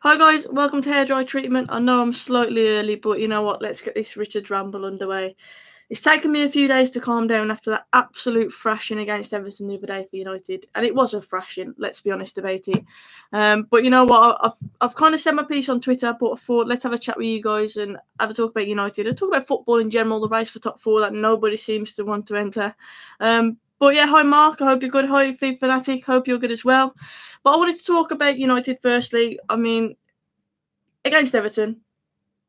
Hi guys, welcome to Hairdry Treatment. I know I'm slightly early, but you know what? Let's get this Richard's Ramble underway. It's taken me a few days to calm down after that absolute thrashing against Everton the other day for United, and it was a thrashing. Let's be honest about it. But you know what? I've kind of said my piece on Twitter, but I thought let's have a chat with you guys and have a talk about United and talk about football in general, the race for top four that nobody seems to want to enter. But yeah, hi Mark. I hope you're good. Hi Fee Fanatic. Hope you're good as well. But I wanted to talk about United firstly. I mean, against Everton,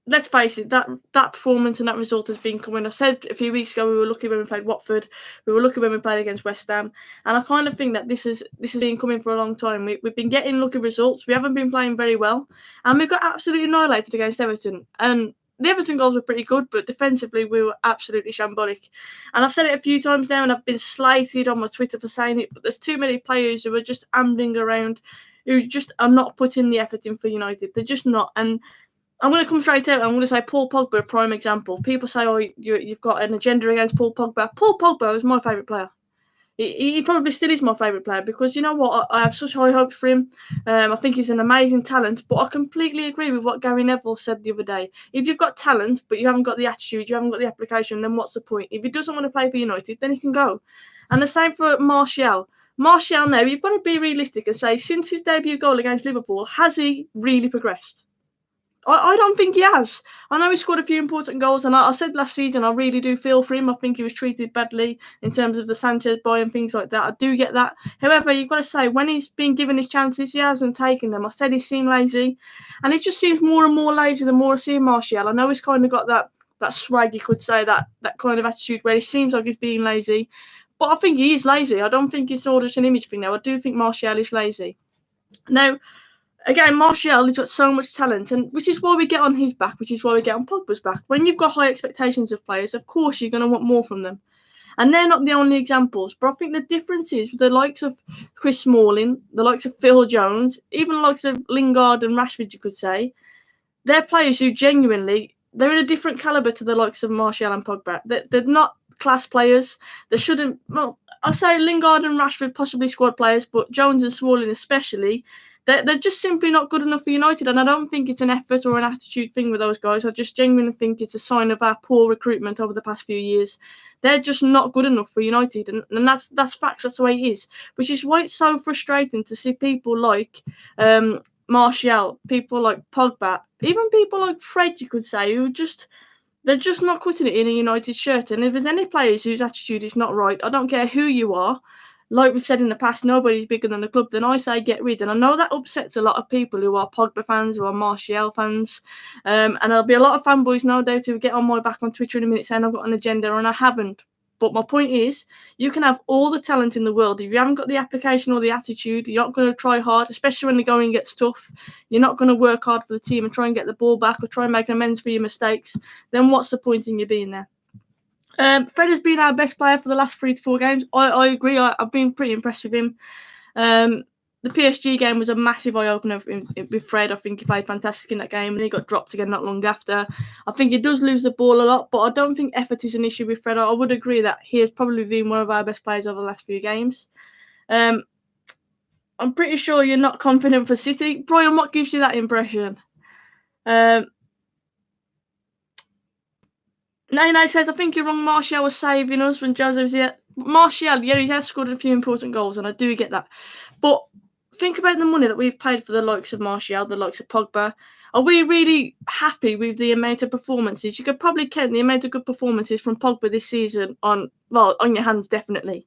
let's face it, that performance and that result has been coming. I said a few weeks ago we were lucky when we played Watford. We were lucky when we played against West Ham, and I kind of think that this has been coming for a long time. We've been getting lucky results. We haven't been playing very well, and we got absolutely annihilated against Everton. And the Everton goals were pretty good, but defensively we were absolutely shambolic. And I've said it a few times now, and I've been slated on my Twitter for saying it, but there's too many players who are just ambling around, who just are not putting the effort in for United. They're just not. And I'm going to come straight out. I'm going to say Paul Pogba, a prime example. People say, "Oh, you've got an agenda against Paul Pogba." Paul Pogba is my favourite player. He probably still is my favourite player because you know what? I have such high hopes for him. I think he's an amazing talent. But I completely agree with what Gary Neville said the other day. If you've got talent but you haven't got the attitude, you haven't got the application, then what's the point? If he doesn't want to play for United, then he can go. And the same for Martial. Martial now, you've got to be realistic and say, since his debut goal against Liverpool, has he really progressed? I don't think he has. I know he scored a few important goals, and I said last season I really do feel for him. I think he was treated badly in terms of the Sanchez buy and things like that. I do get that. However, you've got to say, when he's been given his chances, he hasn't taken them. I said he seemed lazy, and he just seems more and more lazy the more I see Martial. I know he's kind of got that swag, you could say, that kind of attitude where he seems like he's being lazy. But I think he is lazy. I don't think it's all just an image thing now. I do think Martial is lazy. Now, again, Martial has got so much talent, and which is why we get on his back, which is why we get on Pogba's back. When you've got high expectations of players, of course you're going to want more from them. And they're not the only examples, but I think the difference is with the likes of Chris Smalling, the likes of Phil Jones, even the likes of Lingard and Rashford, you could say, they're players who genuinely, they're in a different calibre to the likes of Martial and Pogba. They're not class players. They shouldn't, well, I say Lingard and Rashford possibly squad players, but Jones and Smalling especially, they're just simply not good enough for United, and I don't think it's an effort or an attitude thing with those guys. I just genuinely think it's a sign of our poor recruitment over the past few years. They're just not good enough for United, and that's facts. That's the way it is, which is why it's so frustrating to see people like Martial, people like Pogba, even people like Fred, you could say, who they're just not cutting it in a United shirt. And if there's any players whose attitude is not right, I don't care who you are. Like we've said in the past, nobody's bigger than the club. Then I say get rid. And I know that upsets a lot of people who are Pogba fans, who are Martial fans. And there'll be a lot of fanboys, no doubt, who get on my back on Twitter in a minute saying I've got an agenda, and I haven't. But my point is, you can have all the talent in the world. If you haven't got the application or the attitude, you're not going to try hard, especially when the going gets tough. You're not going to work hard for the team and try and get the ball back or try and make amends for your mistakes. Then what's the point in you being there? Fred has been our best player for the last 3 to 4 games. I agree. I've been pretty impressed with him. The PSG game was a massive eye-opener with Fred. I think he played fantastic in that game, and he got dropped again not long after. I think he does lose the ball a lot, but I don't think effort is an issue with Fred. I would agree that he has probably been one of our best players over the last few games. I'm pretty sure you're not confident for City. Brian, what gives you that impression? Nene says, I think you're wrong. Martial was saving us when Jose was here. Martial, yeah, he has scored a few important goals, and I do get that. But think about the money that we've paid for the likes of Martial, the likes of Pogba. Are we really happy with the amount of performances? You could probably count the amount of good performances from Pogba this season on your hands, definitely.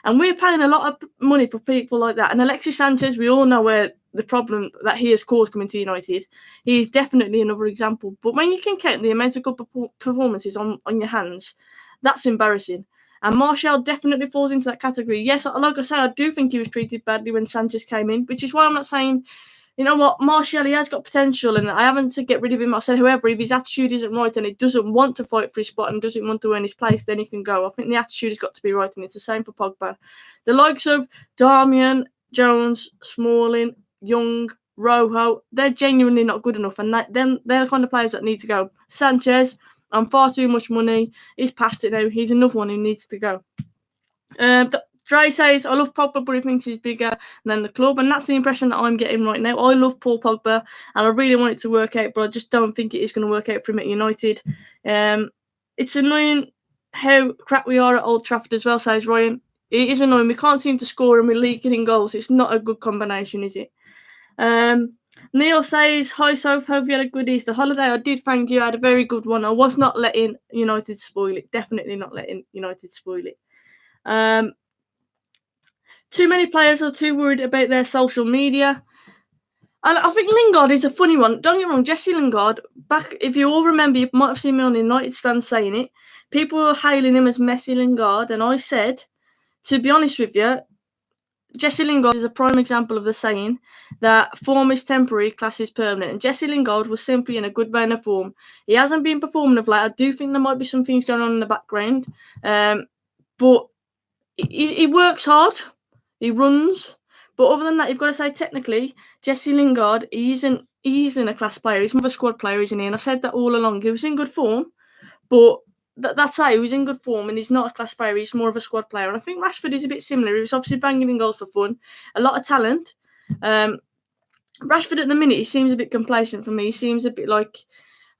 And we're paying a lot of money for people like that. And Alexis Sanchez, we all know where the problem that he has caused coming to United. He's definitely another example. But when you can count the amount of good performances on your hands, that's embarrassing. And Martial definitely falls into that category. Yes, like I said, I do think he was treated badly when Sanchez came in, which is why I'm not saying, you know what, Martial, he has got potential, and I haven't to get rid of him. I said, however, if his attitude isn't right and he doesn't want to fight for his spot and doesn't want to earn his place, then he can go. I think the attitude has got to be right, and it's the same for Pogba. The likes of Darmian, Jones, Smalling, Young, Rojo, they're genuinely not good enough, and they're the kind of players that need to go. Sanchez, on far too much money. He's past it now. He's another one who needs to go. Dre says, I love Pogba, but he thinks he's bigger than the club. And that's the impression that I'm getting right now. I love Paul Pogba, and I really want it to work out, but I just don't think it is going to work out for him at United. It's annoying how crap we are at Old Trafford as well, says Ryan. It is annoying. We can't seem to score and we're leaking in goals. It's not a good combination, is it? Neil says, hi Soph, hope you had a good Easter holiday. I did, thank you. I had a very good one. I was not letting United spoil it. Definitely not letting United spoil it. Too many players are too worried about their social media. And I think Lingard is a funny one. Don't get me wrong, Jesse Lingard, back, if you all remember, you might have seen me on the United stand saying it. People were hailing him as Messi Lingard, and I said, to be honest with you, Jesse Lingard is a prime example of the saying that form is temporary, class is permanent. And Jesse Lingard was simply in a good vein of form. He hasn't been performing of late. I do think there might be some things going on in the background. But he works hard. He runs. But other than that, you've got to say technically, Jesse Lingard, he isn't a class player. He's more of a squad player, isn't he? And I said that all along. He was in good form, but that's how he was in good form, and he's not a class player. He's more of a squad player. And I think Rashford is a bit similar. He was obviously banging in goals for fun, a lot of talent. Rashford at the minute, he seems a bit complacent for me. He seems a bit like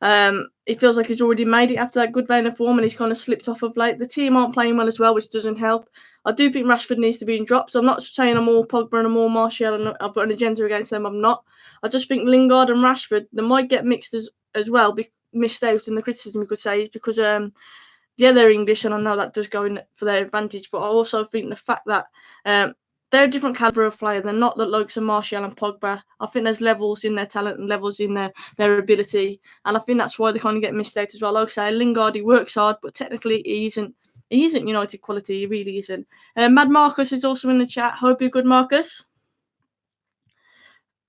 he feels like he's already made it after that good vein of form, and he's kind of slipped off of late. The team aren't playing well as well, which doesn't help. I do think Rashford needs to be in drops. I'm not saying I'm all Pogba and I'm all Martial and I've got an agenda against them. I'm not. I just think Lingard and Rashford, they might get mixed as well, missed out in the criticism, you could say, is because they're English, and I know that does go in for their advantage. But I also think the fact that they're a different calibre of player. They're not the likes of Martial and Pogba. I think there's levels in their talent and levels in their ability, and I think that's why they kind of get missed out as well. Like I say, Lingard, he works hard, but technically he isn't United quality. He really isn't. Mad Marcus is also in the chat. Hope you're good, Marcus.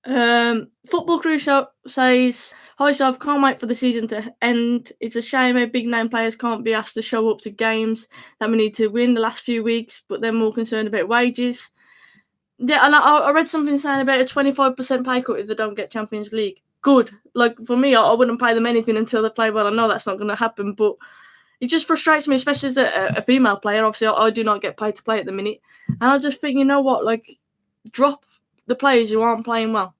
Football Crew says, hi Soph, can't wait for the season to end. It's a shame how big name players can't be asked to show up to games that we need to win the last few weeks, but they're more concerned about wages. Yeah, and I read something saying about a 25% pay cut if they don't get Champions League. Good. Like, for me, I wouldn't pay them anything until they play well. I know that's not going to happen, but it just frustrates me, especially as a female player. Obviously, I do not get paid to play at the minute. And I just think, you know what, like, drop the players who aren't playing well.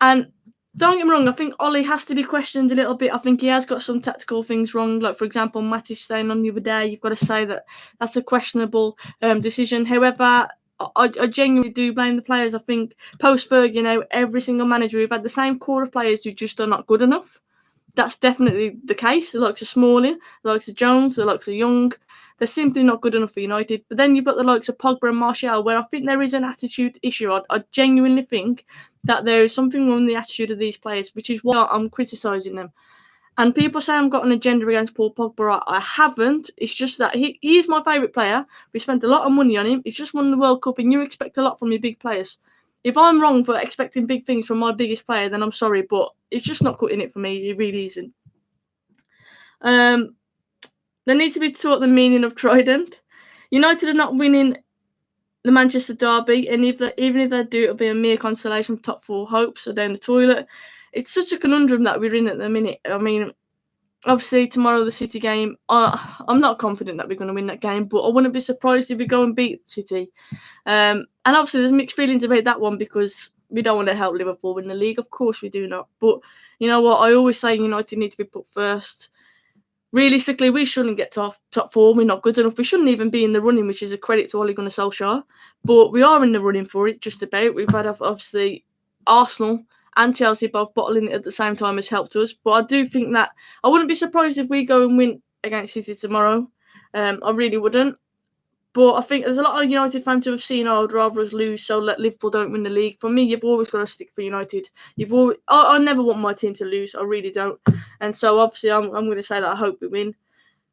And don't get me wrong, I think Ollie has to be questioned a little bit. I think he has got some tactical things wrong. Like, for example, Matty staying on the other day, you've got to say that that's a questionable decision. However, I genuinely do blame the players. I think post-Fergie, every single manager, we've had the same core of players who just are not good enough. That's definitely the case. The likes of Smalling, the likes of Jones, the likes of Young, they're simply not good enough for United. But then you've got the likes of Pogba and Martial, where I think there is an attitude issue. I genuinely think that there is something wrong with the attitude of these players, which is why I'm criticising them. And people say I've got an agenda against Paul Pogba. I haven't. It's just that he is my favourite player. We spent a lot of money on him. He's just won the World Cup, and you expect a lot from your big players. If I'm wrong for expecting big things from my biggest player, then I'm sorry, but it's just not cutting it for me. It really isn't. They need to be taught the meaning of trident. United are not winning the Manchester derby, and even if they do, it'll be a mere consolation for top four hopes or down the toilet. It's such a conundrum that we're in at the minute. I mean, obviously tomorrow the City game, I'm not confident that we're going to win that game, but I wouldn't be surprised if we go and beat City. And obviously there's mixed feelings about that one, because we don't want to help Liverpool win the league. Of course we do not. But you know what? I always say United need to be put first. Realistically, we shouldn't get top four. We're not good enough. We shouldn't even be in the running, which is a credit to Ole Gunnar Solskjaer. But we are in the running for it, just about. We've had, obviously, Arsenal and Chelsea both bottling it at the same time has helped us. But I do think that I wouldn't be surprised if we go and win against City tomorrow. I really wouldn't. But I think there's a lot of United fans who have seen, I'd rather us lose, so let Liverpool don't win the league. For me, you've always got to stick for United. I never want my team to lose. I really don't. And so obviously I'm going to say that I hope we win.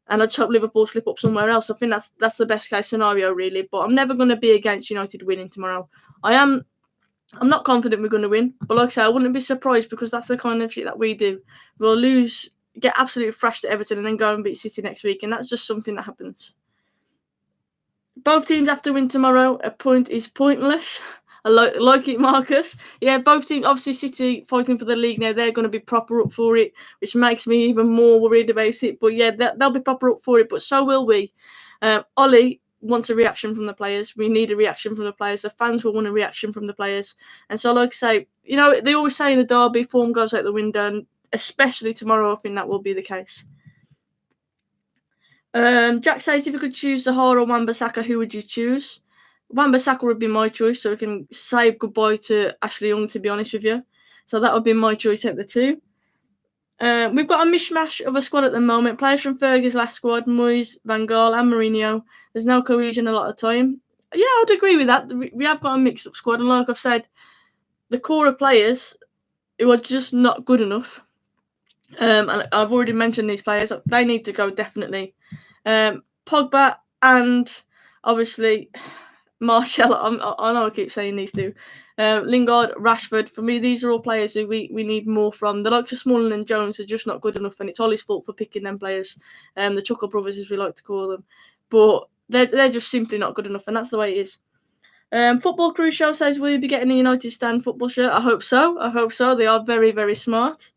And I just hope Liverpool slip up somewhere else. I think that's the best case scenario, really. But I'm never going to be against United winning tomorrow. I'm not confident we're going to win. But like I say, I wouldn't be surprised, because that's the kind of shit that we do. We'll lose, get absolutely thrashed at Everton, and then go and beat City next week. And that's just something that happens. Both teams have to win tomorrow. A point is pointless. I like it, Marcus. Yeah, both teams, obviously City fighting for the league now, they're going to be proper up for it, which makes me even more worried about it. But yeah, they'll be proper up for it, but so will we. Ollie, wants a reaction from the players. We need a reaction from the players. The fans will want a reaction from the players. And so, like I say, they always say in the derby, form goes out the window, and especially tomorrow, I think that will be the case. Jack says, if you could choose Zaha or Wan-Bissaka, who would you choose? Wan-Bissaka would be my choice, so we can say goodbye to Ashley Young, to be honest with you. So that would be my choice out of the two. We've got a mishmash of a squad at the moment. Players from Fergie's last squad, Moyes, Van Gaal and Mourinho. There's no cohesion a lot of time. Yeah, I'd agree with that. We have got a mixed up squad. And like I've said, the core of players who are just not good enough. And I've already mentioned these players. They need to go, definitely. Pogba and obviously Martial. I know I keep saying these two. Lingard, Rashford. For me, these are all players who we need more from. The likes of Smalling and Jones are just not good enough, and it's Ollie's fault for picking them players. The Chuckle Brothers, as we like to call them. But they're just simply not good enough, and that's the way it is. Football Crew Show says, will you be getting a United Stand football shirt? I hope so. They are very, very smart.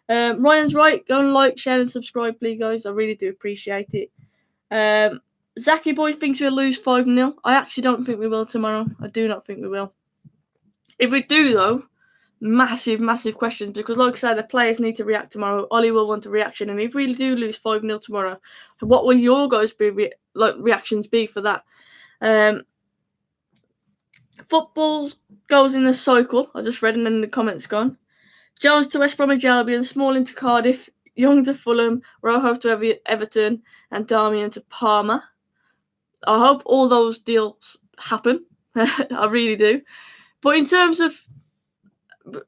Ryan's right. Go and like, share and subscribe, please, guys. I really do appreciate it. Zaki Boy thinks we'll lose 5-0. I actually don't think we will tomorrow. I do not think we will. If we do, though, massive, massive questions, because like I said, the players need to react tomorrow. Ollie will want a reaction, and if we do lose 5-0 tomorrow, what will your guys' reactions be for that? Football goes in a cycle. I just read, and then the comments gone. Jones to West Bromwich Albion, Smalling to Cardiff, Young to Fulham, Rojo to Everton, and Darmian to Parma. I hope all those deals happen. I really do. But in terms of,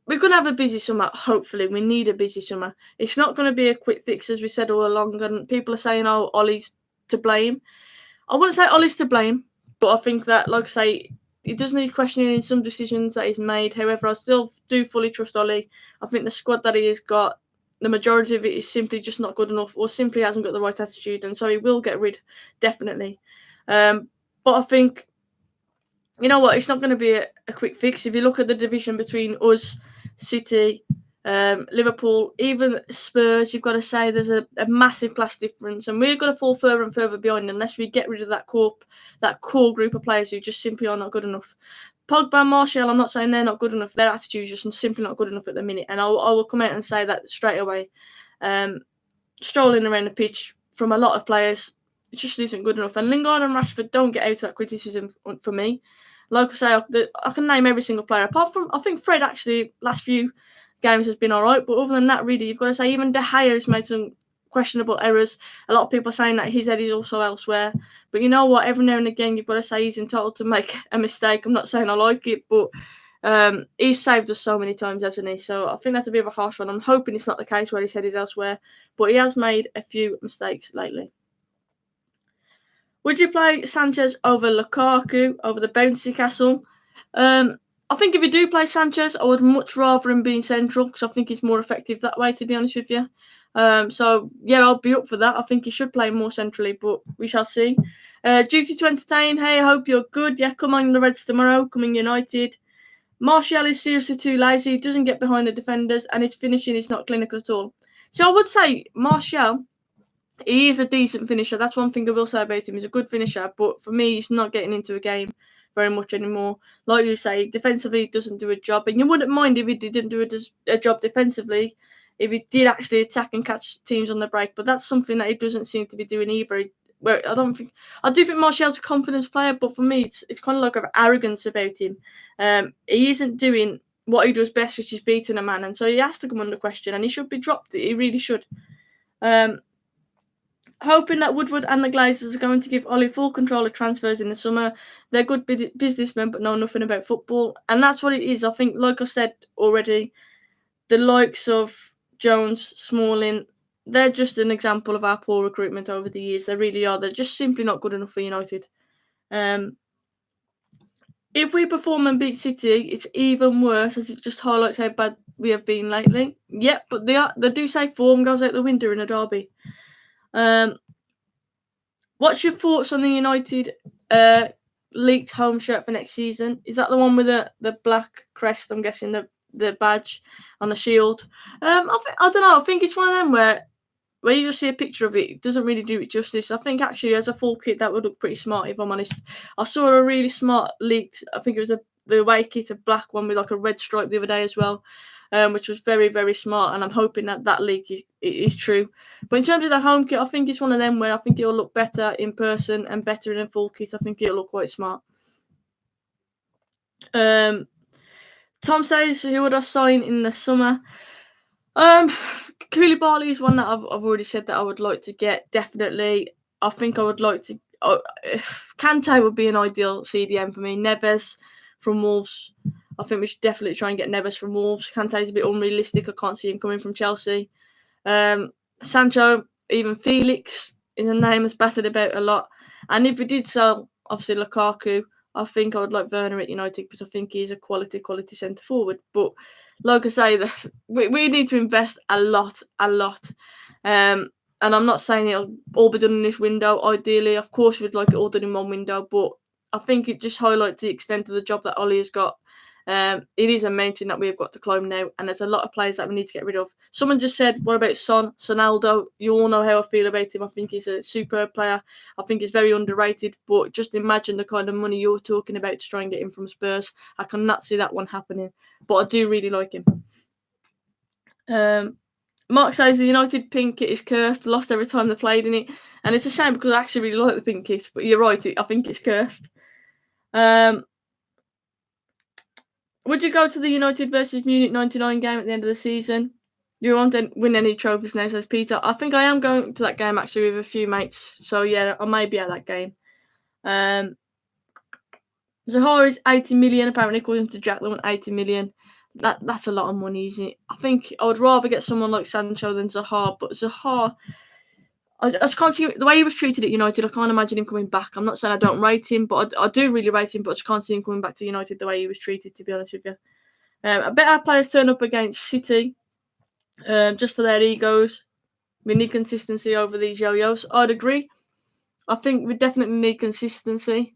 we're going to have a busy summer, hopefully. We need a busy summer. It's not going to be a quick fix, as we said all along, and people are saying, oh, Ollie's to blame. I wouldn't say Ollie's to blame, but I think that, like I say, it does need questioning in some decisions that he's made. However, I still do fully trust Ollie. I think the squad that he has got, the majority of it is simply just not good enough, or simply hasn't got the right attitude, and so he will get rid, definitely. But I think, you know what, it's not going to be a quick fix. If you look at the division between us, City, Liverpool, even Spurs, you've got to say there's a massive class difference, and we're going to fall further and further behind unless we get rid of that core group of players who just simply are not good enough. Pogba and Martial, I'm not saying they're not good enough. Their attitude is just simply not good enough at the minute, and I will come out and say that straight away. Strolling around the pitch from a lot of players, it just isn't good enough. And Lingard and Rashford don't get out of that criticism for me. Like I say, I can name every single player, apart from, I think Fred actually last few games has been all right, but other than that, really, you've got to say even De Gea has made some questionable errors. A lot of people are saying that his head is also elsewhere, but you know what, every now and again you've got to say he's entitled to make a mistake. I'm not saying I like it, but he's saved us so many times, hasn't he? So I think that's a bit of a harsh one. I'm hoping it's not the case where his head is elsewhere, but he has made a few mistakes lately. Would you play Sanchez over Lukaku, over the bouncy castle? I think if you do play Sanchez, I would much rather him being central, because I think he's more effective that way, to be honest with you. So, yeah, I'll be up for that. I think he should play more centrally, but we shall see. Duty to entertain. Hey, I hope you're good. Yeah, come on the Reds tomorrow. Coming United. Martial is seriously too lazy. He doesn't get behind the defenders, and his finishing is not clinical at all. So I would say Martial, he is a decent finisher. That's one thing I will say about him. He's a good finisher, but for me, he's not getting into a game very much anymore. Like you say, defensively, he doesn't do a job. And you wouldn't mind if he didn't do a job defensively, if he did actually attack and catch teams on the break. But that's something that he doesn't seem to be doing either. Where I do think Martial's a confidence player, but for me, it's kind of like an arrogance about him. He isn't doing what he does best, which is beating a man. And so he has to come under question, and he should be dropped. He really should. Hoping that Woodward and the Glazers are going to give Ollie full control of transfers in the summer. They're good businessmen, but know nothing about football. And that's what it is. I think, like I said already, the likes of Jones, Smalling, they're just an example of our poor recruitment over the years. They really are. They're just simply not good enough for United. If we perform and beat City, it's even worse, as it just highlights how bad we have been lately. Yep, but they do say form goes out the window in a derby. What's your thoughts on the United leaked home shirt for next season? Is that the one with the black crest? I'm guessing the badge on the shield. I don't know. I think it's one of them where when you just see a picture of it, it doesn't really do it justice. I think actually as a full kit that would look pretty smart, if I'm honest. I saw a really smart leaked, I think it was the away kit, a black one with like a red stripe the other day as well, which was very, very smart, and I'm hoping that leak is true. But in terms of the home kit, I think it's one of them where I think it'll look better in person and better in a full kit. I think it'll look quite smart. Tom says, who would I sign in the summer? Koulibaly is one that I've already said that I would like to get, definitely. I think I would like to. Kante would be an ideal CDM for me. Neves from Wolves. I think we should definitely try and get Neves from Wolves. Kante is a bit unrealistic. I can't see him coming from Chelsea. Sancho, even Felix is a name that's battered about a lot. And if we did sell, obviously, Lukaku, I think I would like Werner at United because I think he's a quality centre forward. But like I say, we need to invest a lot. And I'm not saying it'll all be done in this window. Ideally, of course, we'd like it all done in one window. But I think it just highlights the extent of the job that Ollie has got. It is a mountain that we've got to climb now, and there's a lot of players that we need to get rid of. Someone just said, what about Sonaldo? You all know how I feel about him. I think he's a superb player. I think he's very underrated, but just imagine the kind of money you're talking about to try and get him from Spurs. I cannot see that one happening, but I do really like him. Mark says the United pink kit is cursed, lost every time they played in it, and it's a shame because I actually really like the pink kit, but you're right, I think it's cursed. Would you go to the United versus Munich 99 game at the end of the season? You won't win any trophies now, says Peter. I think I am going to that game actually with a few mates. So yeah, I may be at that game. Zaha is 80 million, apparently, according to Jack. They want 80 million. That's a lot of money, isn't it? I think I would rather get someone like Sancho than Zaha, but Zaha, I just can't see the way he was treated at United. I can't imagine him coming back. I'm not saying I don't rate him, but I do really rate him, but I just can't see him coming back to United the way he was treated, to be honest with you. I bet our players turn up against City just for their egos. We need consistency over these yo-yos. I'd agree. I think we definitely need consistency.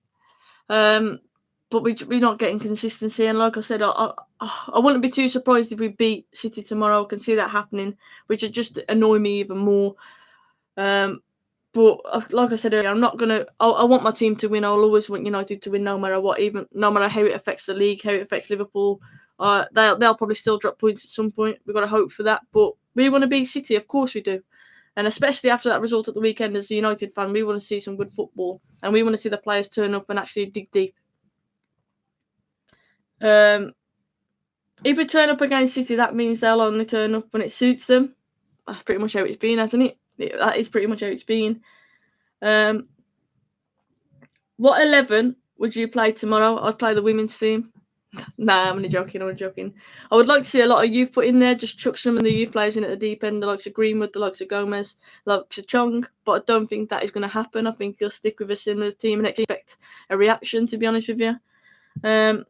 But we're not getting consistency. And like I said, I wouldn't be too surprised if we beat City tomorrow. I can see that happening, which would just annoy me even more. But like I said earlier, I'm not gonna. I want my team to win. I'll always want United to win, no matter what. Even no matter how it affects the league, how it affects Liverpool. They'll probably still drop points at some point. We've got to hope for that. But we want to beat City, of course we do. And especially after that result at the weekend, as a United fan, we want to see some good football, and we want to see the players turn up and actually dig deep. If we turn up against City, that means they'll only turn up when it suits them. That's pretty much how it's been, hasn't it? That is pretty much how it's been. What 11 would you play tomorrow? I'd play the women's team. Nah, I'm only joking. I would like to see a lot of youth put in there. Just chuck some of the youth players in at the deep end, the likes of Greenwood, the likes of Gomez, the likes of Chong. But I don't think that is going to happen. I think they'll stick with a similar team and expect a reaction, to be honest with you.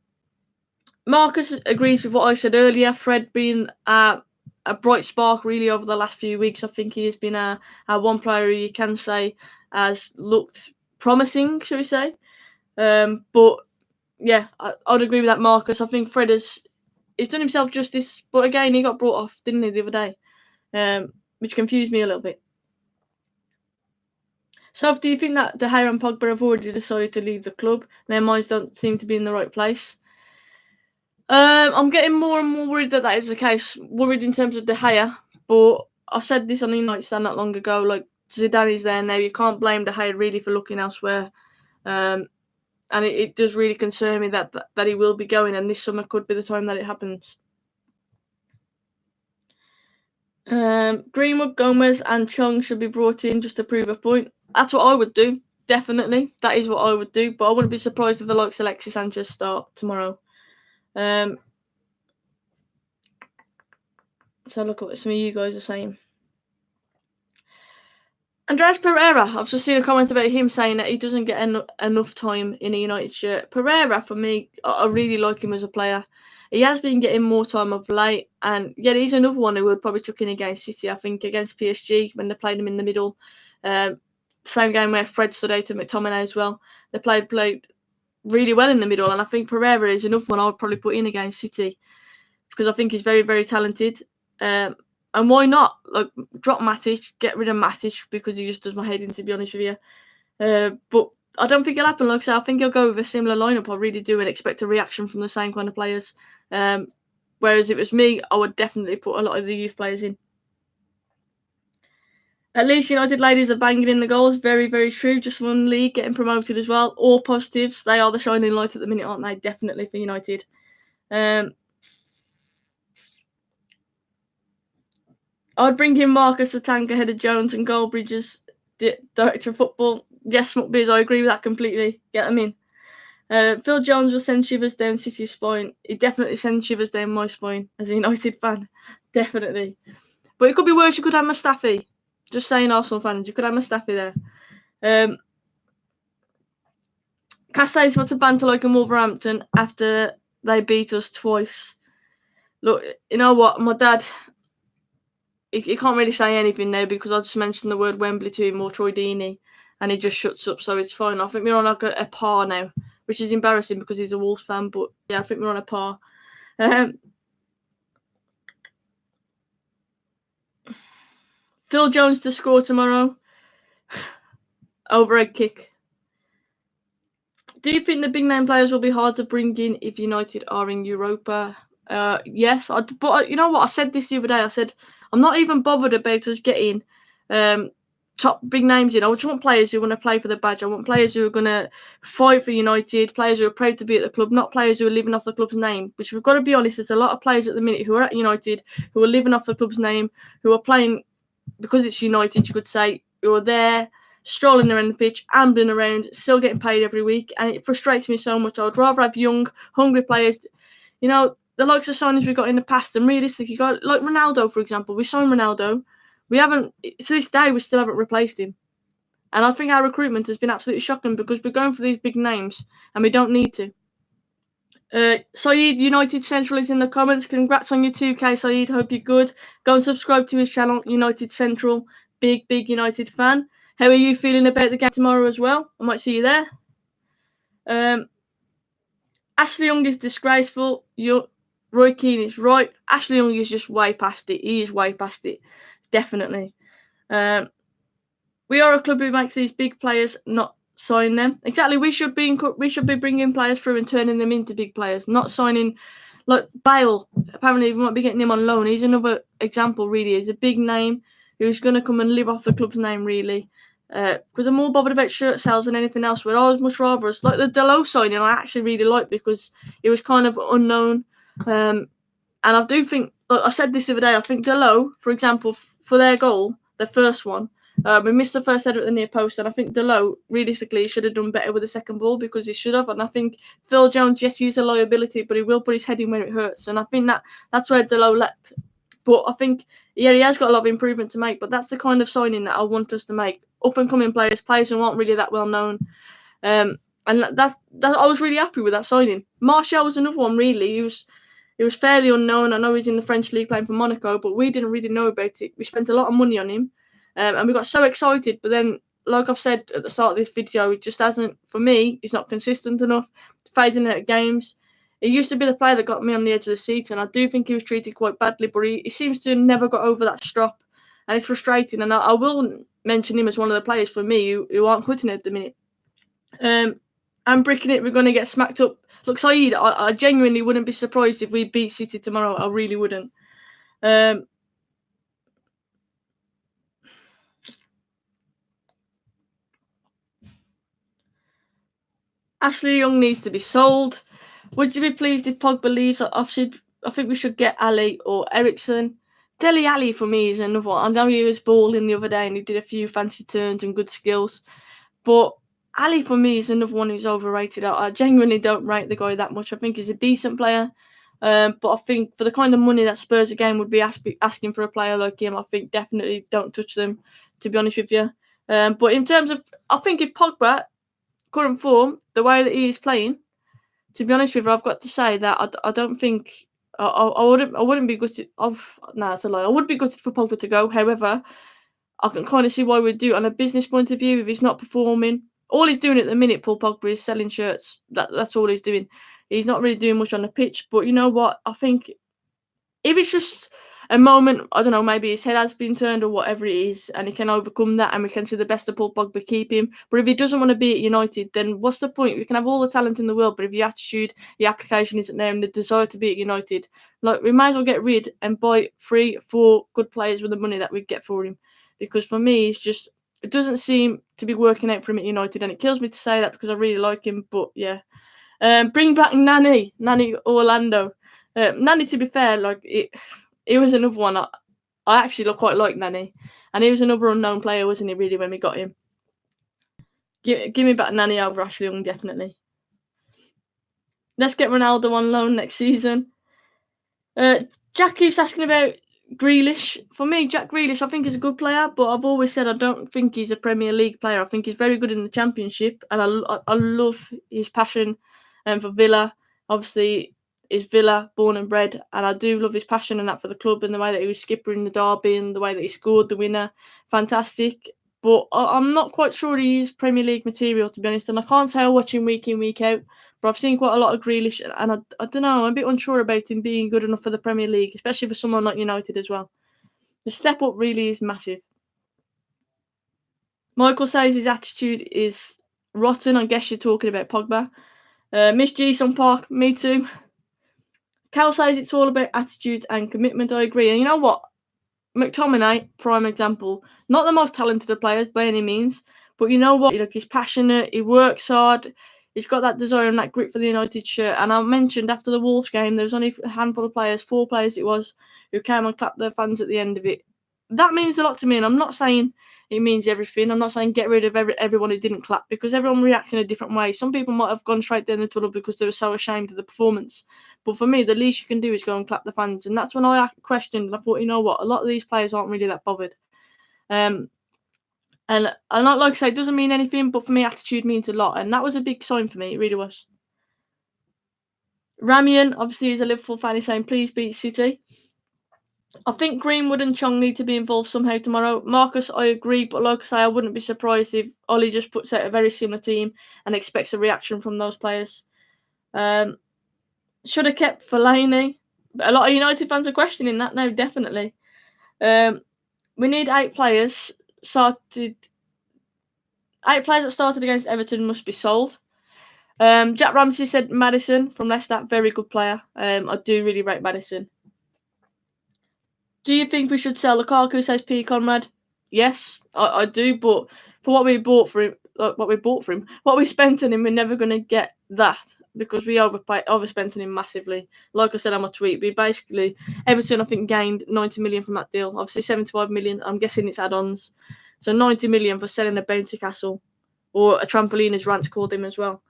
Marcus agrees with what I said earlier. Fred being a bright spark really over the last few weeks. I think he has been a one player who you can say has looked promising, shall we say. But yeah, I'd agree with that, Marcus. I think Fred he's done himself justice, but again, he got brought off, didn't he, the other day? Which confused me a little bit. So, do you think that De Gea and Pogba have already decided to leave the club? Their minds don't seem to be in the right place. I'm getting more and more worried that is the case. Worried in terms of De Gea, but I said this on the United stand not long ago. Like, Zidane is there now. You can't blame De Gea really for looking elsewhere. And it does really concern me that he will be going, and this summer could be the time that it happens. Greenwood, Gomez, and Chong should be brought in just to prove a point. That's what I would do. Definitely, that is what I would do. But I wouldn't be surprised if the likes of Alexis Sanchez start tomorrow. So look at what some of you guys are saying. Andreas Pereira, I've just seen a comment about him saying that he doesn't get enough time in a United shirt. Pereira, for me, I really like him as a player. He has been getting more time of late, and yeah, he's another one who would probably chuck in against City. I think against PSG when they played him in the middle. Same game where Fred stood out to McTominay as well. They played really well in the middle, and I think Pereira is another one I would probably put in against City because I think he's very, very talented. And why not? Like, drop Matic, get rid of Matic because he just does my head in, to be honest with you. But I don't think it'll happen. Like I said, I think he'll go with a similar lineup. I really do, and expect a reaction from the same kind of players. Whereas if it was me, I would definitely put a lot of the youth players in. At least United ladies are banging in the goals. Very, very true. Just won league, getting promoted as well. All positives. They are the shining light at the minute, aren't they? Definitely for United. I'd bring in Marcus the Tank ahead of Jones and Goldbridge as director of football. Yes, McBiz, I agree with that completely. Get them in. Phil Jones will send shivers down City's spine. He definitely sends shivers down my spine as a United fan. Definitely. But it could be worse. You could have Mustafi. Just saying, Arsenal fans, you could have Mustafi there. Casta's got to banter like a Wolverhampton after they beat us twice. Look, you know what? My dad, he can't really say anything now because I just mentioned the word Wembley to him or Troy Deeney, and he just shuts up, so it's fine. I think we're on like a par now, which is embarrassing because he's a Wolves fan, but yeah, I think we're on a par. Phil Jones to score tomorrow. Overhead kick. Do you think the big name players will be hard to bring in if United are in Europa? Yes, but you know what? I said this the other day. I said I'm not even bothered about us getting top big names in. I just want players who want to play for the badge. I want players who are going to fight for United, players who are proud to be at the club, not players who are living off the club's name. Which we've got to be honest, there's a lot of players at the minute who are at United who are living off the club's name, who are playing because it's United, you could say, who are there, strolling around the pitch, ambling around, still getting paid every week, and it frustrates me so much. I would rather have young, hungry players, you know, the likes of signings we got in the past, and realistically, you got like Ronaldo, for example. We signed Ronaldo. We haven't, to this day, we still haven't replaced him. And I think our recruitment has been absolutely shocking because we're going for these big names and we don't need to. Saeed, United Central is in the comments. Congrats on your 2K, Saeed. Hope you're good. Go and subscribe to his channel, United Central. Big United fan. How are you feeling about the game tomorrow as well? I might see you there. Ashley Young is disgraceful. Roy Keane is right. Ashley Young is just way past it. He is way past it. Definitely. We are a club who makes these big players, not sign them. Exactly. We should be bringing players through and turning them into big players, not signing like Bale. Apparently, we might be getting him on loan. He's another example. Really, he's a big name who's going to come and live off the club's name. Really, because I'm more bothered about shirt sales than anything else. Where I was much rather like the Dalot signing. I actually really liked because it was kind of unknown, and I do think. Like I said this the other day. I think Dalot, for example, for their goal, their first one. We missed the first header at the near post, and I think Dalot realistically should have done better with the second ball because he should have. And I think Phil Jones, yes, he's a liability, but he will put his head in where it hurts. And I think that's where Dalot left. But I think, yeah, he has got a lot of improvement to make. But that's the kind of signing that I want us to make: up and coming players who aren't really that well known. And that's I was really happy with that signing. Martial was another one. Really, he was fairly unknown. I know he's in the French league playing for Monaco, but we didn't really know about it. We spent a lot of money on him. And we got so excited, but then, like I've said at the start of this video, it just hasn't, for me, he's not consistent enough, fading out of games. He used to be the player that got me on the edge of the seat, and I do think he was treated quite badly, but he seems to have never got over that strop, and it's frustrating, and I will mention him as one of the players for me who aren't cutting it at the minute. I'm bricking it, we're going to get smacked up. Look, Saeed, I genuinely wouldn't be surprised if we beat City tomorrow. I really wouldn't. Ashley Young needs to be sold. Would you be pleased if Pogba leaves? I think we should get Ali or Ericsson. Dele Alli for me is another one. I know he was balling the other day and he did a few fancy turns and good skills. But Ali for me is another one who's overrated. I genuinely don't rate the guy that much. I think he's a decent player. But I think for the kind of money that Spurs again would be asking for a player like him, I think definitely don't touch them, to be honest with you. But in terms of, I think if Pogba, current form, the way that he is playing, to be honest with you, I've got to say that I don't think I wouldn't be gutted. It's a lie. I would be gutted for Pogba to go. However, I can kind of see why we'd do it on a business point of view. If he's not performing, all he's doing at the minute, Paul Pogba, is selling shirts. That's all he's doing. He's not really doing much on the pitch. But you know what? I think if it's just a moment, I don't know, maybe his head has been turned or whatever it is, and he can overcome that, and we can see the best of Paul Pogba, keep him. But if he doesn't want to be at United, then what's the point? We can have all the talent in the world, but if your attitude, your application isn't there, and the desire to be at United, like, we might as well get rid and buy 3-4 good players with the money that we get for him. Because for me, it doesn't seem to be working out for him at United, and it kills me to say that because I really like him. But yeah, bring back Nani Orlando. Nani, to be fair, like it was another one. I actually quite like Nani, and he was another unknown player, wasn't he? Really, when we got him. Give me back Nani over Ashley Young, definitely. Let's get Ronaldo on loan next season. Jack keeps asking about Grealish. For me, Jack Grealish, I think he's a good player, but I've always said I don't think he's a Premier League player. I think he's very good in the Championship, and I love his passion for Villa. Obviously, is Villa born and bred, and I do love his passion and that for the club, and the way that he was skipper in the derby and the way that he scored the winner. Fantastic. But I'm not quite sure he's Premier League material, to be honest, and I can't say I watch him week in, week out. But I've seen quite a lot of Grealish, and I don't know, I'm a bit unsure about him being good enough for the Premier League, especially for someone like United as well. The step up really is massive. Michael says his attitude is rotten. I guess you're talking about Pogba. Miss Jason Park, me too. Cal says it's all about attitude and commitment. I agree. And you know what? McTominay, prime example. Not the most talented of players by any means, but you know what? Look, he's passionate. He works hard. He's got that desire and that grit for the United shirt. And I mentioned after the Wolves game, there was only a handful of players, 4 players it was, who came and clapped their fans at the end of it. That means a lot to me. And I'm not saying it means everything. I'm not saying get rid of everyone who didn't clap, because everyone reacts in a different way. Some people might have gone straight down the tunnel because they were so ashamed of the performance. But for me, the least you can do is go and clap the fans. And that's when I questioned, and I thought, you know what, a lot of these players aren't really that bothered. And I'm not, like I say, it doesn't mean anything, but for me, attitude means a lot. And that was a big sign for me. It really was. Ramian, obviously, is a Liverpool fan. He's saying, please beat City. I think Greenwood and Chong need to be involved somehow tomorrow. Marcus, I agree, but like I say, I wouldn't be surprised if Ollie just puts out a very similar team and expects a reaction from those players. Should have kept Fellaini. A lot of United fans are questioning that now, definitely. We need 8 players. 8 players that started against Everton must be sold. Jack Ramsey said Maddison from Leicester, very good player. I do really rate Maddison. Do you think we should sell Lukaku, says P. Conrad? Yes, I do, but for what we bought for him, what we spent on him, we're never going to get that, because we overspent on him massively. Like I said on my tweet, we basically, Everton, I think, gained 90 million from that deal. Obviously 75 million, I'm guessing it's add-ons. So 90 million for selling a bouncy castle, or a trampoline, as Rance called him as well.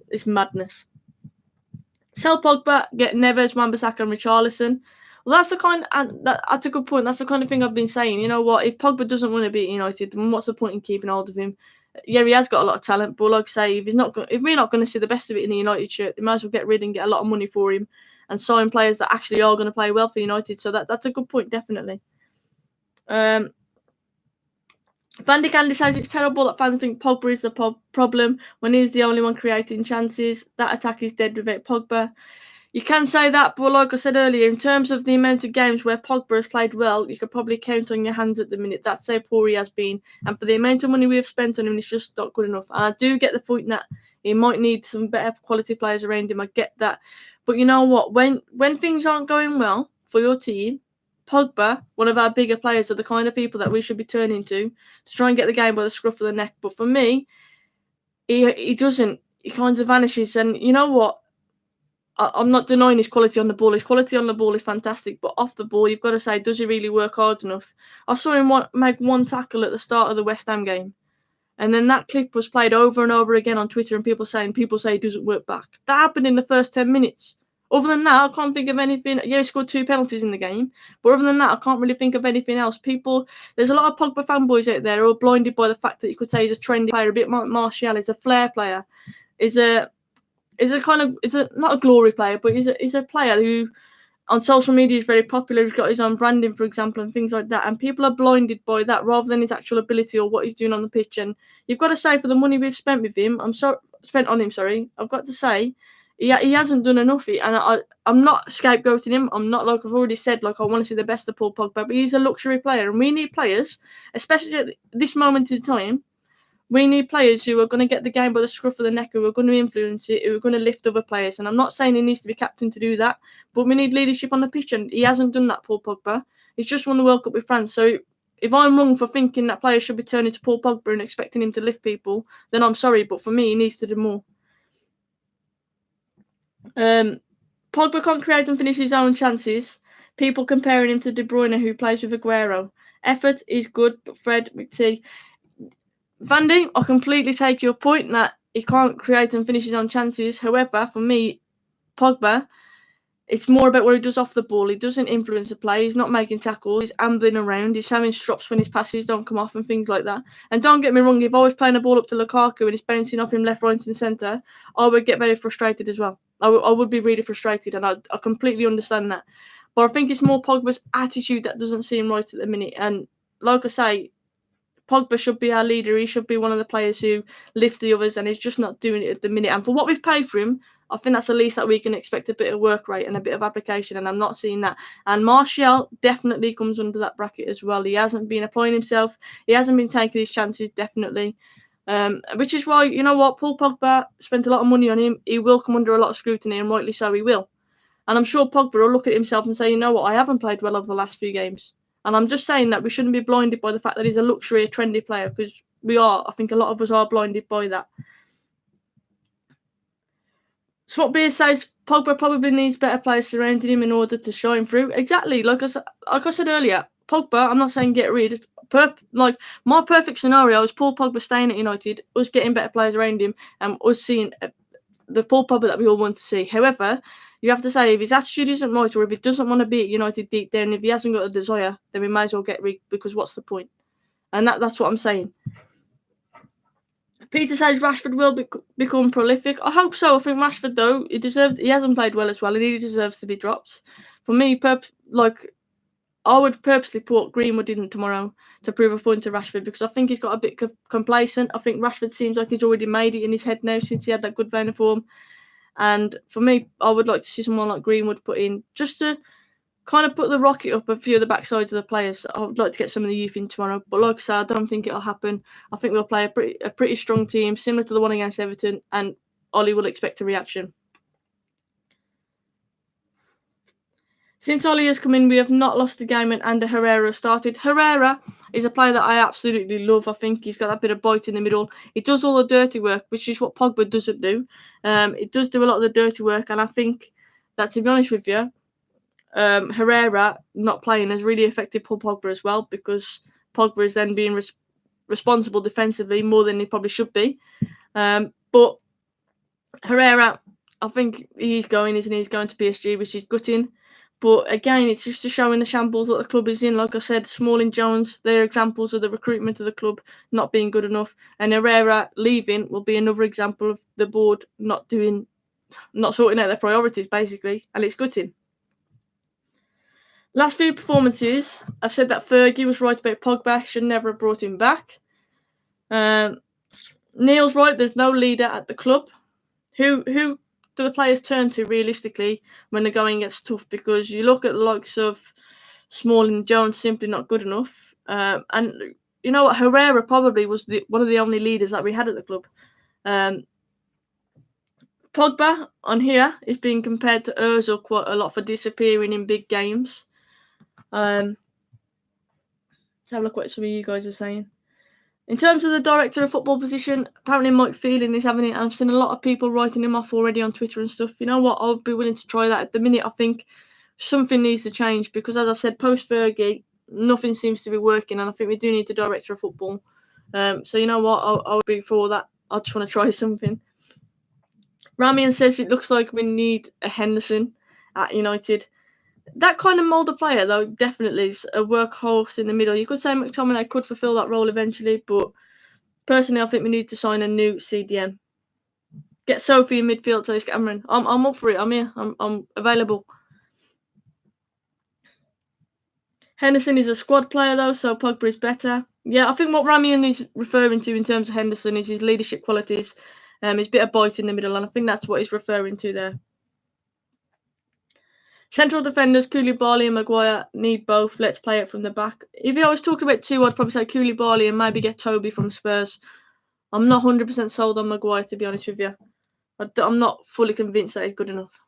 It's madness. Sell Pogba, get Neves, Wan-Bissaka and Richarlison. Well, that's a good point. That's the kind of thing I've been saying. You know what? If Pogba doesn't want to be at United, then what's the point in keeping hold of him? Yeah, he has got a lot of talent, but like I say, if we're not going to see the best of it in the United shirt, we might as well get rid and get a lot of money for him and sign players that actually are going to play well for United. So that's a good point, definitely. Van de Candy says it's terrible that fans think Pogba is the problem when he's the only one creating chances. That attack is dead without Pogba. You can say that, but like I said earlier, in terms of the amount of games where Pogba has played well, you could probably count on your hands at the minute. That's how poor he has been. And for the amount of money we have spent on him, it's just not good enough. And I do get the point that he might need some better quality players around him. I get that. But you know what? When things aren't going well for your team, Pogba, one of our bigger players, are the kind of people that we should be turning to try and get the game by the scruff of the neck. But for me, he doesn't. He kind of vanishes. And you know what? I'm not denying his quality on the ball. His quality on the ball is fantastic, but off the ball, you've got to say, does he really work hard enough? I saw him make one tackle at the start of the West Ham game, and then that clip was played over and over again on Twitter, and people say he doesn't work back. That happened in the first 10 minutes. Other than that, I can't think of anything. Yeah, he scored 2 penalties in the game, but other than that, I can't really think of anything else. There's a lot of Pogba fanboys out there who are blinded by the fact that you could say he's a trendy player, a bit like Martial, he's a flair player, is not a glory player, but he's a player who on social media is very popular. He's got his own branding, for example, and things like that. And people are blinded by that rather than his actual ability or what he's doing on the pitch. And you've got to say, for the money we've spent on him, I've got to say, he hasn't done enough. I'm not scapegoating him. I'm not, like I've already said, like I want to see the best of Paul Pogba, but he's a luxury player, and we need players, especially at this moment in time. We need players who are going to get the game by the scruff of the neck, who are going to influence it, who are going to lift other players. And I'm not saying he needs to be captain to do that, but we need leadership on the pitch, and he hasn't done that, Paul Pogba. He's just won the World Cup with France. So if I'm wrong for thinking that players should be turning to Paul Pogba and expecting him to lift people, then I'm sorry. But for me, he needs to do more. Pogba can't create and finish his own chances. People comparing him to De Bruyne, who plays with Aguero. Effort is good, but Fred McT. Vandy, I completely take your point that he can't create and finish his own chances. However, for me, Pogba, it's more about what he does off the ball. He doesn't influence the play. He's not making tackles. He's ambling around. He's having strops when his passes don't come off and things like that. And don't get me wrong, if I was playing a ball up to Lukaku and he's bouncing off him left, right and centre, I would get very frustrated as well. I would be really frustrated, and I completely understand that. But I think it's more Pogba's attitude that doesn't seem right at the minute. And like I say, Pogba should be our leader. He should be one of the players who lifts the others, and he's just not doing it at the minute. And for what we've paid for him, I think that's the least that we can expect, a bit of work rate and a bit of application, and I'm not seeing that. And Martial definitely comes under that bracket as well. He hasn't been applying himself. He hasn't been taking his chances, definitely. Which is why, you know what, Paul Pogba spent a lot of money on him. He will come under a lot of scrutiny, and rightly so he will. And I'm sure Pogba will look at himself and say, you know what, I haven't played well over the last few games. And I'm just saying that we shouldn't be blinded by the fact that he's a luxury, a trendy player, because we are. I think a lot of us are blinded by that. Swap Beer says Pogba probably needs better players surrounding him in order to shine through. Exactly. Like I said earlier, Pogba, I'm not saying get rid. Like my perfect scenario is Paul Pogba staying at United, us getting better players around him, and us seeing the Paul Pogba that we all want to see. However, you have to say if his attitude isn't right, or if he doesn't want to be at United deep down, if he hasn't got a desire, then we might as well get rid, because what's the point? And that's what I'm saying. Peter says Rashford will become prolific. I hope so. I think Rashford, though, he hasn't played well as well, and he deserves to be dropped. For me, I would purposely put Greenwood in tomorrow to prove a point to Rashford, because I think he's got a bit complacent. I think Rashford seems like he's already made it in his head now since he had that good vein of form. And for me, I would like to see someone like Greenwood put in, just to kind of put the rocket up a few of the backsides of the players. I would like to get some of the youth in tomorrow. But like I said, I don't think it'll happen. I think we'll play a pretty strong team, similar to the one against Everton, and Ollie will expect a reaction. Since Ollie has come in, we have not lost a game, and Ander Herrera started. Herrera is a player that I absolutely love. I think he's got that bit of bite in the middle. He does all the dirty work, which is what Pogba doesn't do. It does do a lot of the dirty work, and I think that, to be honest with you, Herrera not playing has really affected Paul Pogba as well, because Pogba is then being responsible defensively more than he probably should be. But Herrera, I think he's going to PSG, which is gutting. But again, it's just showing the shambles that the club is in. Like I said, Smalling, Jones, they're examples of the recruitment of the club not being good enough. And Herrera leaving will be another example of the board not sorting out their priorities, basically. And it's gutting. Last few performances, I've said that Fergie was right about Pogba, should never have brought him back. Neil's right, there's no leader at the club. Who do the players turn to realistically when the going gets tough? Because you look at the likes of Smalling and Jones, simply not good enough. And you know what, Herrera probably was one of the only leaders that we had at the club. Pogba on here is being compared to Ozil quite a lot for disappearing in big games. Let's have a look what some of you guys are saying. In terms of the director of football position, apparently Mike Phelan is having it. I've seen a lot of people writing him off already on Twitter and stuff. You know what? I'll be willing to try that. At the minute, I think something needs to change, because, as I've said, post-Fergie, nothing seems to be working, and I think we do need a director of football. So you know what? I'll be for that. I just want to try something. Ramian says it looks like we need a Henderson at United. That kind of mould of player, though, definitely is a workhorse in the middle. You could say McTominay could fulfil that role eventually, but personally, I think we need to sign a new CDM. Get Sophie in midfield, says Cameron. I'm up for it. I'm here. I'm available. Henderson is a squad player, though, so Pogba is better. Yeah, I think what Ramian is referring to in terms of Henderson is his leadership qualities. He's a bit of bite in the middle, and I think that's what he's referring to there. Central defenders, Koulibaly and Maguire, need both. Let's play it from the back. If I was talking about two, I'd probably say Koulibaly and maybe get Toby from Spurs. I'm not 100% sold on Maguire, to be honest with you. I'm not fully convinced that he's good enough.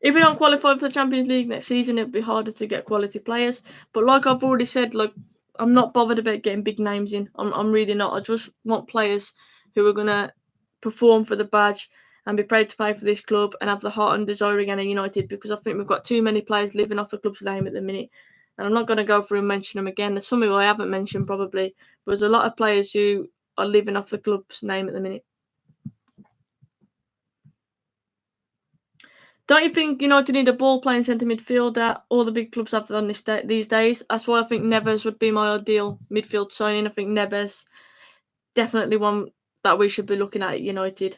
If we don't qualify for the Champions League next season, it'll be harder to get quality players. But like I've already said, like I'm not bothered about getting big names in. I'm really not. I just want players who are gonna perform for the badge and be proud to play for this club and have the heart and desire again at United, because I think we've got too many players living off the club's name at the minute. And I'm not going to go through and mention them again. There's some who I haven't mentioned probably, but there's a lot of players who are living off the club's name at the minute. Don't you think United need a ball-playing centre midfielder? All the big clubs have on these days. That's why I think Neves would be my ideal midfield signing. I think Neves definitely one that we should be looking at United.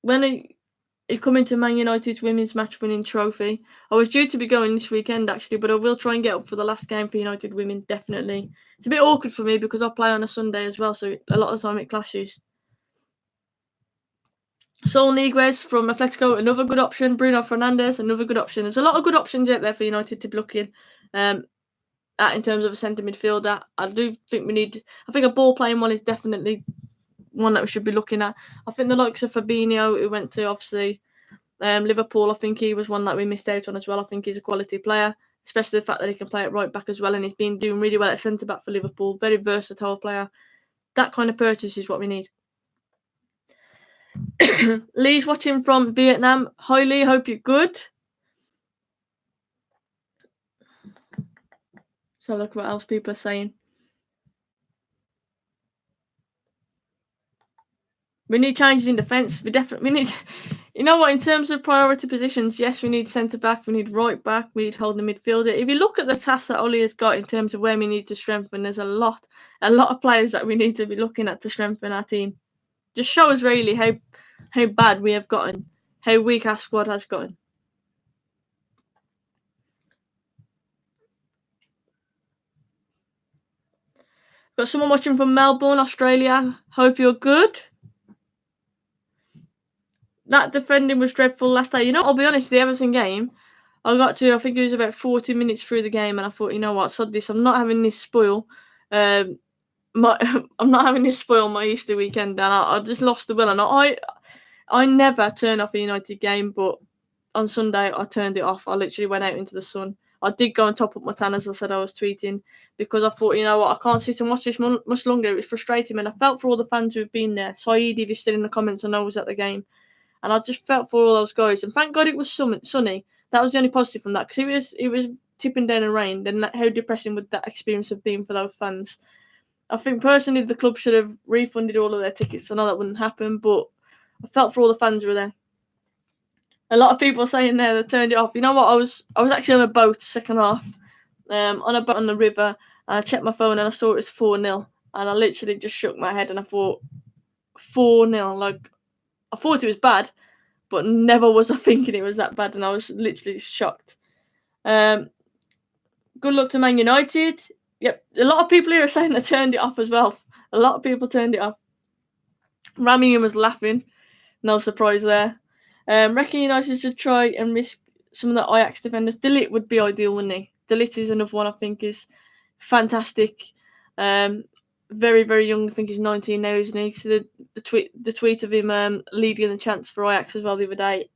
When are you coming to Man United's women's match-winning trophy? I was due to be going this weekend actually, but I will try and get up for the last game for United women, definitely. It's a bit awkward for me because I play on a Sunday as well, so a lot of the time it clashes. Saul Niguez from Atletico, another good option. Bruno Fernandes, another good option. There's a lot of good options out there for United to be looking at in terms of a centre midfielder. I think a ball-playing one is definitely one that we should be looking at. I think the likes of Fabinho, who went to obviously Liverpool, I think he was one that we missed out on as well. I think he's a quality player, especially the fact that he can play at right back as well, and he's been doing really well at centre back for Liverpool. Very versatile player. That kind of purchase is what we need. Lee's watching from Vietnam. Hi Lee, hope you're good. So look what else people are saying. We need changes in defence. We need, you know what, in terms of priority positions, yes, we need centre back, we need right back, we need holding midfielder. If you look at the tasks that Ollie has got in terms of where we need to strengthen, there's a lot of players that we need to be looking at to strengthen our team. Just shows really how bad we have gotten, how weak our squad has gotten. Got someone watching from Melbourne, Australia. Hope you're good. That defending was dreadful last night. I'll be honest, the Everton game, I think it was about 40 minutes through the game, and I thought, you know what, sod this. I'm not having this spoil. I'm not having this spoil my Easter weekend, and I just lost the will. And I never turn off a United game, but on Sunday I turned it off. I literally went out into the sun. I did go and top up my tan, as I said I was tweeting, because I thought, you know what, I can't sit and watch this much longer. It was frustrating, and I felt for all the fans who've been there. Saeed, if you're still in the comments, I know I was at the game. And I just felt for all those guys. And thank God it was sunny. That was the only positive from that, because it was tipping down and rain. Then how depressing would that experience have been for those fans? I think personally the club should have refunded all of their tickets. I know that wouldn't happen, but I felt for all the fans who were there. A lot of people saying there they turned it off. You know what? I was actually on a boat second half, on a boat on the river, and I checked my phone and I saw it was 4-0, and I literally just shook my head and I thought 4-0. Like, I thought it was bad, but never was I thinking it was that bad, and I was literally shocked. Good luck to Man United. Yep, a lot of people here are saying they turned it off as well. A lot of people turned it off. Ramingham was laughing. No surprise there. Reckon United should try and risk some of the Ajax defenders. De Ligt would be ideal, wouldn't he? De Ligt is another one I think is fantastic. Very, very young. I think he's 19 now, isn't he? So the tweet of him leading the chance for Ajax as well the other day.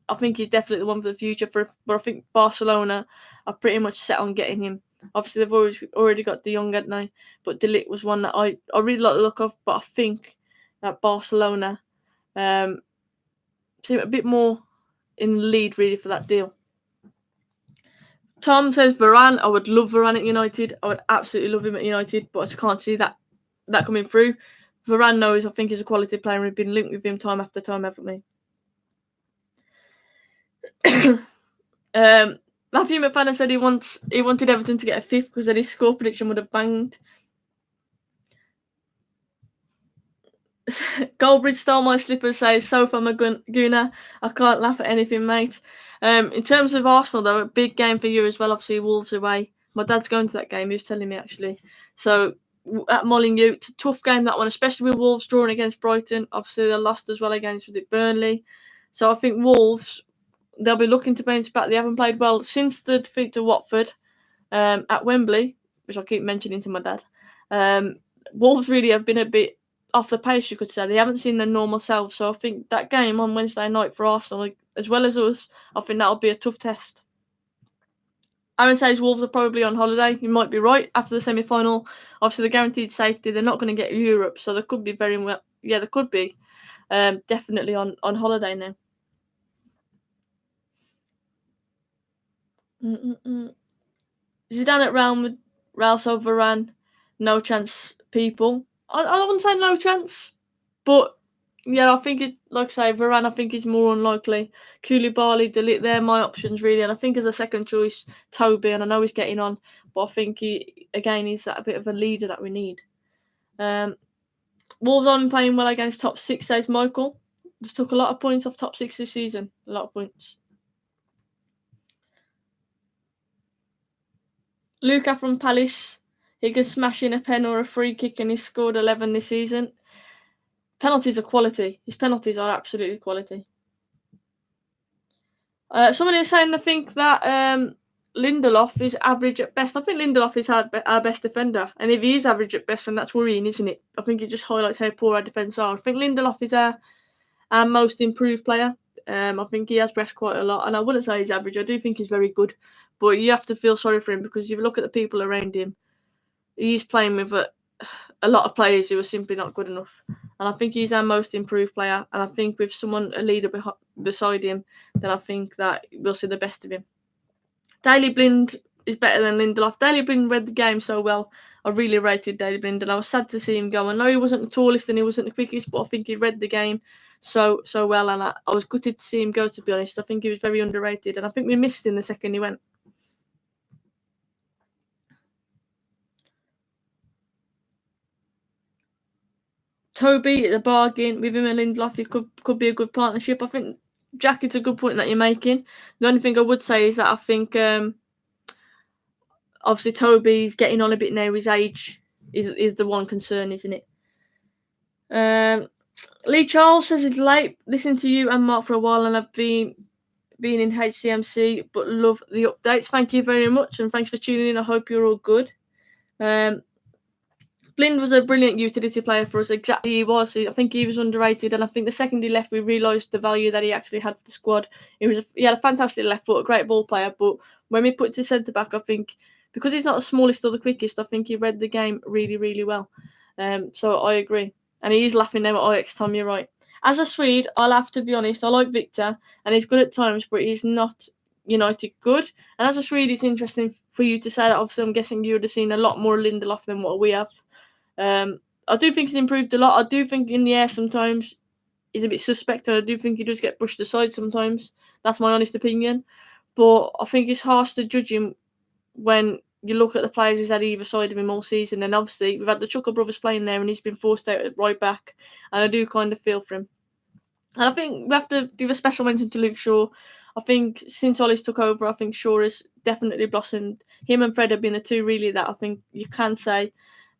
I think he's definitely the one for the future. But I think Barcelona are pretty much set on getting him. Obviously, they've already got De Jong, haven't they? But De Ligt was one that I really like the look of. But I think that Barcelona seem a bit more in the lead really for that deal. Tom says Varane. I would love Varane at United. I would absolutely love him at United, but I just can't see that coming through. Varane knows I think he's a quality player, and we've been linked with him time after time, haven't we? Matthew McFadden said he wanted Everton to get a fifth because then his score prediction would have banged. Goldbridge stole my slippers, says Sofa Maguna. I can't laugh at anything, mate. In terms of Arsenal, though, a big game for you as well. Obviously, Wolves away. My dad's going to that game. He was telling me, actually. So, at Molineux, it's a tough game, that one, especially with Wolves drawing against Brighton. Obviously, they lost as well against Burnley. So, I think Wolves, they'll be looking to bounce back. They haven't played well since the defeat to Watford at Wembley, which I keep mentioning to my dad. Wolves really have been a bit off the pace, you could say. They haven't seen their normal selves. So I think that game on Wednesday night for Arsenal, as well as us, I think that'll be a tough test. Aaron says Wolves are probably on holiday. You might be right. After the semi-final, obviously the guaranteed safety, they're not going to get Europe, so they could be very well. Yeah, they could be definitely on holiday now. Zidane at Real over Varane, no chance, people. I wouldn't say no chance, but yeah, I think it, like I say, Varane, I think is more unlikely. Koulibaly, delete, they're my options really, and I think as a second choice, Toby, and I know he's getting on, but I think he's that a bit of a leader that we need. Wolves aren't playing well against top six, says Michael. They've took a lot of points off top six this season, a lot of points. Luca from Palace, he can smash in a pen or a free kick, and he's scored 11 this season. Penalties are quality. His penalties are absolutely quality. Someone is saying they think that Lindelof is average at best. I think Lindelof is our best defender, and if he is average at best, then that's worrying, isn't it? I think it just highlights how poor our defence are. I think Lindelof is our most improved player. I think he has pressed quite a lot, and I wouldn't say he's average. I do think he's very good, but you have to feel sorry for him because if you look at the people around him, he's playing with a lot of players who are simply not good enough. And I think he's our most improved player. And I think with a leader beside him, then I think that we'll see the best of him. Daley Blind is better than Lindelof. Daley Blind read the game so well. I really rated Daley Blind, and I was sad to see him go. I know he wasn't the tallest and he wasn't the quickest, but I think he read the game so well, and I was gutted to see him go, to be honest. I think he was very underrated, and I think we missed him the second he went. Toby, the bargain with him and Lindelof, it could be a good partnership. I think, Jack, it's a good point that you're making. The only thing I would say is that I think obviously Toby's getting on a bit now. His age is the one concern, isn't it? Lee Charles says he's late. Listening to you and Mark for a while, and I've been in HCMC, but love the updates. Thank you very much, and thanks for tuning in. I hope you're all good. Blind was a brilliant utility player for us. Exactly, he was. I think he was underrated, and I think the second he left, we realised the value that he actually had for the squad. He had a fantastic left foot, a great ball player, but when we put to centre back, I think because he's not the smallest or the quickest, I think he read the game really, really well. So I agree, and he is laughing now at Ix. Tom, you're right. As a Swede, I'll have to be honest. I like Victor, and he's good at times, but he's not United good. And as a Swede, it's interesting for you to say that. Obviously, I'm guessing you would have seen a lot more Lindelof than what we have. I do think he's improved a lot. I do think in the air sometimes he's a bit suspect, and I do think he does get pushed aside sometimes. That's my honest opinion. But I think it's harsh to judge him when you look at the players he's had either side of him all season. And obviously, we've had the Chucker brothers playing there, and he's been forced out at right back. And I do kind of feel for him. And I think we have to give a special mention to Luke Shaw. I think since Ollie's took over, I think Shaw has definitely blossomed. Him and Fred have been the two really that I think you can say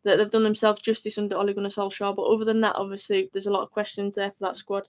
that they've done themselves justice under Ole Gunnar Solskjaer. But other than that, obviously, there's a lot of questions there for that squad.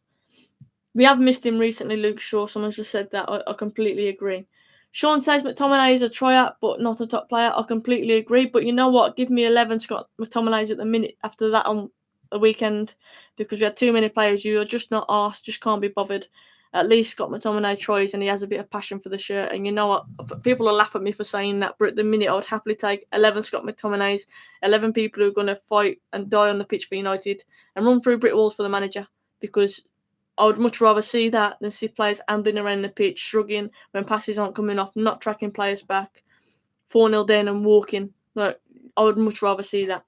We have missed him recently, Luke Shaw. Someone's just said that. I completely agree. Sean says McTominay is a tryout, but not a top player. I completely agree. But you know what? Give me 11 Scott McTominays at the minute after that on a weekend, because we had too many players. You are just not asked, just can't be bothered. At least Scott McTominay tries, and he has a bit of passion for the shirt. And you know what? People will laugh at me for saying that, but at the minute, I would happily take 11 Scott McTominays, 11 people who are going to fight and die on the pitch for United, and run through brick walls for the manager, because I would much rather see that than see players ambling around the pitch, shrugging when passes aren't coming off, not tracking players back, 4-0 down and walking. Like, I would much rather see that.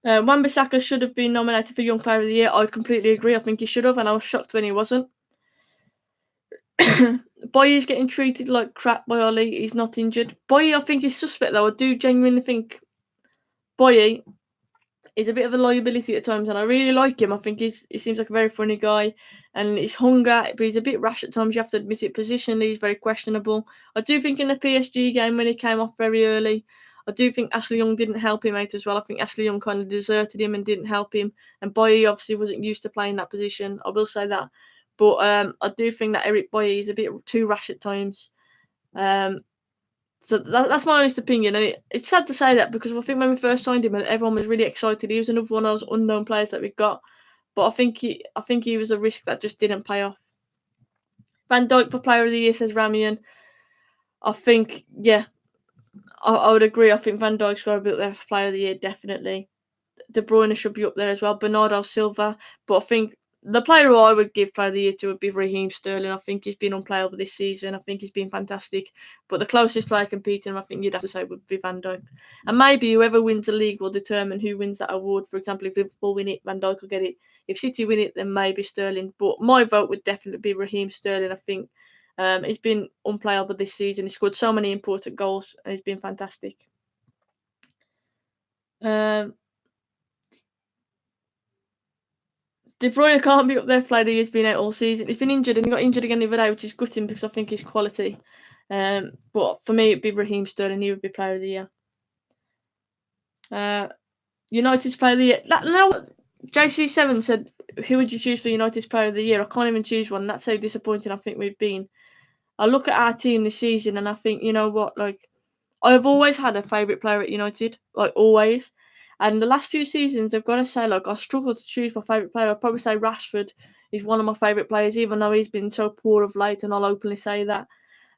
Wan-Bissaka should have been nominated for Young Player of the Year. I completely agree. I think he should have, and I was shocked when he wasn't. Boy's getting treated like crap by Ollie. He's not injured. Boy, I think he's suspect though. I do genuinely think Boy, he's a bit of a liability at times, and I really like him. I think he seems like a very funny guy, and his hunger, but he's a bit rash at times. You have to admit it. Positionally, he's very questionable. I do think in the PSG game when he came off very early, I do think Ashley Young didn't help him out as well. I think Ashley Young kind of deserted him and didn't help him, and Boye obviously wasn't used to playing that position. I will say that, but I do think that Eric Boye is a bit too rash at times. So that's my honest opinion, and it's sad to say that because I think when we first signed him, everyone was really excited. He was another one of those unknown players that we got, but I think he was a risk that just didn't pay off. Van Dijk for Player of the Year, says Ramian. I think, yeah, I would agree. I think Van Dijk's got to be up there for Player of the Year, definitely. De Bruyne should be up there as well. Bernardo Silva, but I think the player who I would give Player of the Year to would be Raheem Sterling. I think he's been unplayable this season. I think he's been fantastic. But the closest player competing, I think you'd have to say, would be Van Dijk. And maybe whoever wins the league will determine who wins that award. For example, if Liverpool win it, Van Dijk will get it. If City win it, then maybe Sterling. But my vote would definitely be Raheem Sterling. I think he's been unplayable this season. He scored so many important goals, and he's been fantastic. De Bruyne can't be up there for Player of the Year. He's been out all season. He's been injured and he got injured again the other day, which is gutting because I think he's quality. But for me, it'd be Raheem Sterling. He would be Player of the Year. United's Player of the Year. Now, JC7 said, who would you choose for United's Player of the Year? I can't even choose one. That's how disappointing I think we've been. I look at our team this season and I think, you know what, like, I've always had a favourite player at United, like always. And the last few seasons, I've got to say, like, I struggle to choose my favourite player. I'd probably say Rashford is one of my favourite players, even though he's been so poor of late, and I'll openly say that.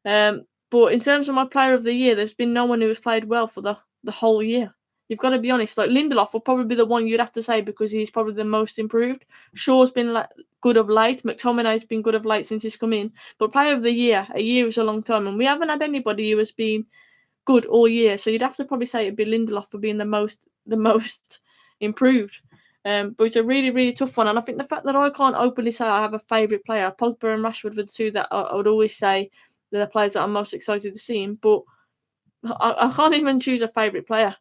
But in terms of my Player of the Year, there's been no one who has played well for the whole year. You've got to be honest. Like Lindelof will probably be the one you'd have to say because he's probably the most improved. Shaw's been good of late. McTominay's been good of late since he's come in. But Player of the Year, a year is a long time, and we haven't had anybody who has been good all year. So you'd have to probably say it'd be Lindelof for being the most improved. But it's a really, really tough one. And I think the fact that I can't openly say I have a favourite player, Pogba and Rashford were the two that I would always say they're the players that I'm most excited to see him. But I can't even choose a favourite player.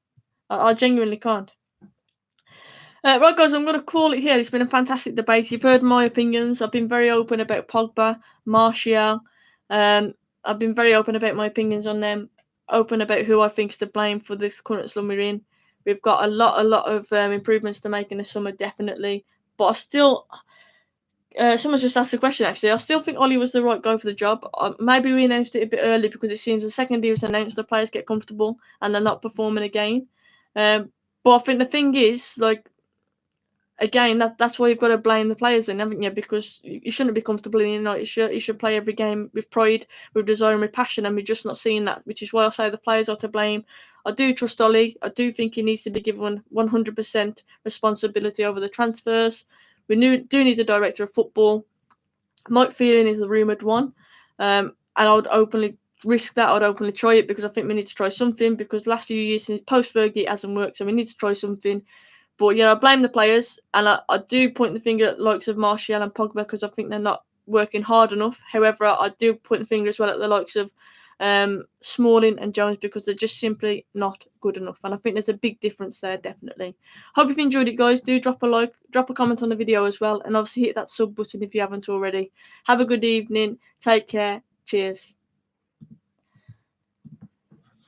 I genuinely can't. Right, guys, I'm going to call it here. It's been a fantastic debate. You've heard my opinions. I've been very open about Pogba, Martial. I've been very open about my opinions on them. Open about who I think's to blame for this current slum we're in. We've got a lot of improvements to make in the summer, definitely. But I still, someone's just asked a question. Actually, I still think Ollie was the right guy for the job. Maybe we announced it a bit early because it seems the second he was announced, the players get comfortable and they're not performing again. But I think the thing is, like, again, that's why you've got to blame the players then, haven't you? Because you shouldn't be comfortable in United. You should play every game with pride, with desire and with passion, and we're just not seeing that, which is why I say the players are to blame. I do trust Ollie. I do think he needs to be given 100% responsibility over the transfers. We do need a director of football. Mike Phelan is the rumoured one. And I would openly risk that. I'd openly try it because I think we need to try something because the last few years since post-Fergie it hasn't worked, so we need to try something. But, I blame the players, and I do point the finger at the likes of Martial and Pogba because I think they're not working hard enough. However, I do point the finger as well at the likes of Smalling and Jones because they're just simply not good enough. And I think there's a big difference there, definitely. Hope you've enjoyed it, guys. Do drop a like, drop a comment on the video as well, and obviously hit that sub button if you haven't already. Have a good evening. Take care. Cheers.